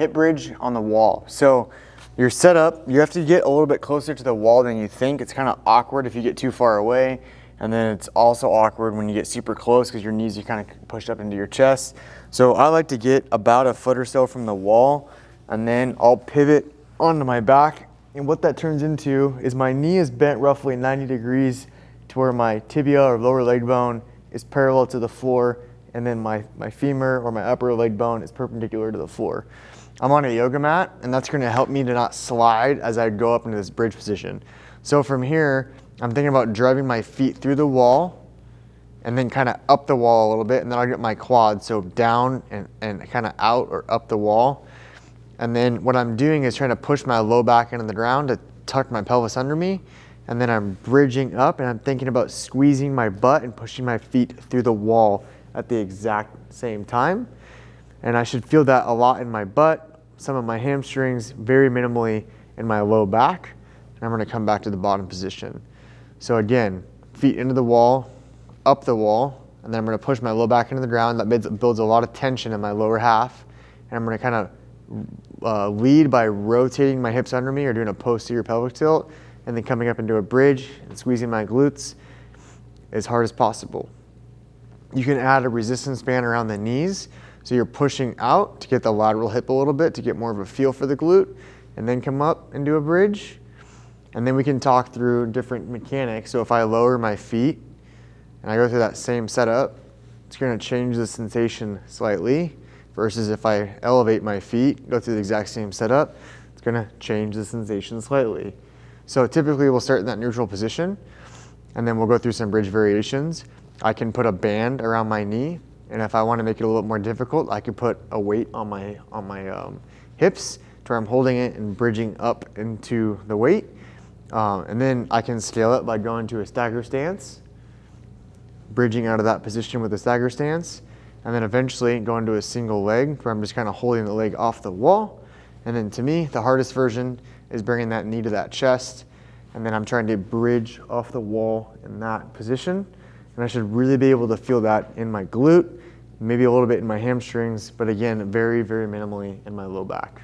hip bridge on the wall. So you're set up, you have to get a little bit closer to the wall than you think. It's kind of awkward if you get too far away. And then it's also awkward when you get super close because your knees are kind of pushed up into your chest. So I like to get about a foot or so from the wall, and then I'll pivot onto my back. And what that turns into is my knee is bent roughly 90 degrees to where my tibia or lower leg bone is parallel to the floor, and then my femur or my upper leg bone is perpendicular to the floor. I'm on a yoga mat, and that's gonna help me to not slide as I go up into this bridge position. So from here, I'm thinking about driving my feet through the wall and then kind of up the wall a little bit, and then I'll get my quads, so down and kind of out or up the wall. And then what I'm doing is trying to push my low back into the ground to tuck my pelvis under me, and then I'm bridging up, and I'm thinking about squeezing my butt and pushing my feet through the wall at the exact same time. And I should feel that a lot in my butt, some of my hamstrings, very minimally in my low back. And I'm gonna come back to the bottom position. So again, feet into the wall, up the wall, and then I'm gonna push my low back into the ground. That builds a lot of tension in my lower half. And I'm gonna kind of lead by rotating my hips under me or doing a posterior pelvic tilt, and then coming up into a bridge and squeezing my glutes as hard as possible. You can add a resistance band around the knees, so you're pushing out to get the lateral hip a little bit to get more of a feel for the glute, and then come up and do a bridge. And then we can talk through different mechanics. So if I lower my feet and I go through that same setup, it's gonna change the sensation slightly, versus if I elevate my feet, go through the exact same setup, it's gonna change the sensation slightly. So typically we'll start in that neutral position, and then we'll go through some bridge variations. I can put a band around my knee, and if I want to make it a little bit more difficult, I could put a weight on my hips to where I'm holding it and bridging up into the weight. And then I can scale it by going to a stagger stance, bridging out of that position with a stagger stance, and then eventually going to a single leg where I'm just kind of holding the leg off the wall. And then to me, the hardest version is bringing that knee to that chest, and then I'm trying to bridge off the wall in that position. And I should really be able to feel that in my glute, maybe a little bit in my hamstrings, but again, very, very minimally in my low back.